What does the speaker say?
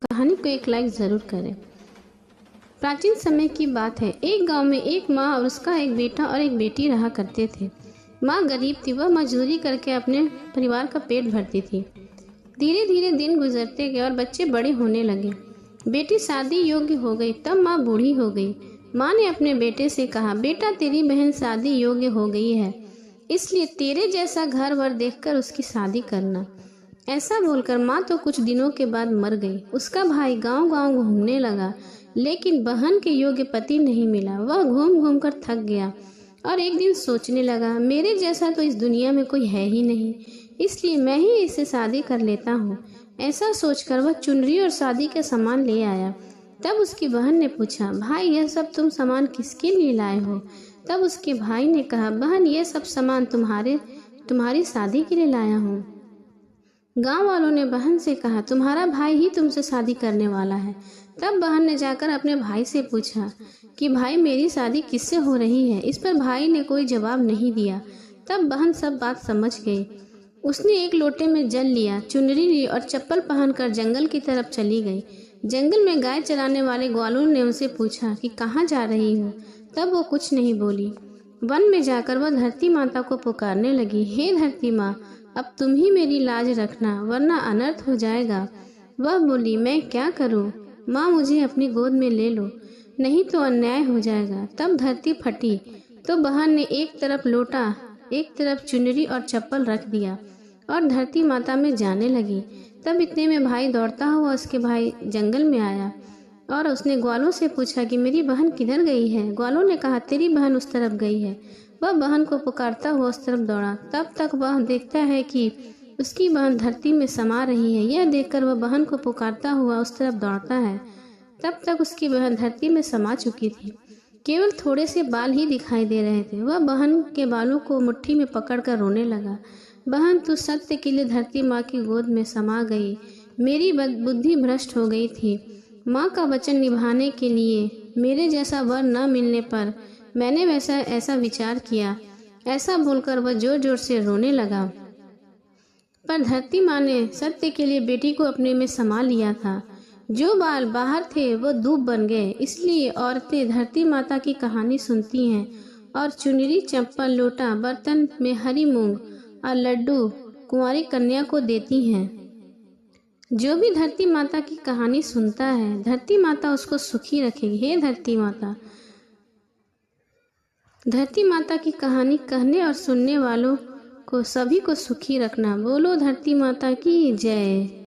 कहानी को एक लाइक ज़रूर करें। प्राचीन समय की बात है। एक गांव में एक माँ और उसका एक बेटा और एक बेटी रहा करते थे। माँ गरीब थी, वह मजदूरी करके अपने परिवार का पेट भरती थी। धीरे धीरे दिन गुजरते गए और बच्चे बड़े होने लगे। बेटी शादी योग्य हो गई, तब माँ बूढ़ी हो गई। माँ ने अपने बेटे से कहा, बेटा तेरी बहन शादी योग्य हो गई है, इसलिए तेरे जैसा घर वर देखकर उसकी शादी करना। ऐसा बोलकर माँ तो कुछ दिनों के बाद मर गई। उसका भाई गांव गांव घूमने लगा, लेकिन बहन के योग्य पति नहीं मिला। वह घूम घूम कर थक गया और एक दिन सोचने लगा, मेरे जैसा तो इस दुनिया में कोई है ही नहीं, इसलिए मैं ही इससे शादी कर लेता हूँ। ऐसा सोचकर वह चुनरी और शादी के सामान ले आया। तब उसकी बहन ने पूछा, भाई यह सब तुम सामान किसके लिए लाए हो? तब उसके भाई ने कहा, बहन यह सब सामान तुम्हारी शादी के लिए लाया हूँ। गांव वालों ने बहन से कहा, तुम्हारा भाई ही तुमसे शादी करने वाला है। तब बहन ने जाकर अपने भाई से पूछा कि भाई मेरी शादी किससे हो रही है? इस पर भाई ने कोई जवाब नहीं दिया। तब बहन सब बात समझ गई। उसने एक लोटे में जल लिया, चुनरी ली और चप्पल पहनकर जंगल की तरफ चली गई। जंगल में गाय चराने वाले ग्वालों ने उनसे पूछा कि कहाँ जा रही हो? तब वो कुछ नहीं बोली। वन में जाकर वह धरती माता को पुकारने लगी, हे धरती माँ, अब तुम ही मेरी लाज रखना, वरना अनर्थ हो जाएगा। वह बोली, मैं क्या करूं? माँ मुझे अपनी गोद में ले लो, नहीं तो अन्याय हो जाएगा। तब धरती फटी तो बहन ने एक तरफ लोटा, एक तरफ चुनरी और चप्पल रख दिया और धरती माता में जाने लगी। तब इतने में भाई दौड़ता हुआ उसके भाई जंगल में आया और उसने ग्वालों से पूछा कि मेरी बहन किधर गई है? ग्वालों ने कहा, तेरी बहन उस तरफ गई है। वह बहन को पुकारता हुआ उस तरफ दौड़ा। तब तक वह देखता है कि उसकी बहन धरती में समा रही है। यह देखकर वह बहन को पुकारता हुआ उस तरफ दौड़ता है। तब तक उसकी बहन धरती में समा चुकी थी, केवल थोड़े से बाल ही दिखाई दे रहे थे। वह बहन के बालों को मुट्ठी में पकड़कर रोने लगा, बहन तू सत्य के लिए धरती माँ की गोद में समा गई, मेरी बुद्धि भ्रष्ट हो गई थी। माँ का वचन निभाने के लिए मेरे जैसा वर न मिलने पर मैंने ऐसा विचार किया। ऐसा बोलकर वह जोर जोर से रोने लगा। पर धरती माँ ने सत्य के लिए बेटी को अपने में समा लिया था। जो बाल बाहर थे वो दूब बन गए। इसलिए औरतें धरती माता की कहानी सुनती हैं और चुनरी, चप्पल, लोटा, बर्तन में हरी मूंग और लड्डू कुंवारी कन्या को देती हैं। जो भी धरती माता की कहानी सुनता है, धरती माता उसको सुखी रखेगी। हे धरती माता की कहानी कहने और सुनने वालों को सभी को सुखी रखना। बोलो धरती माता की जय।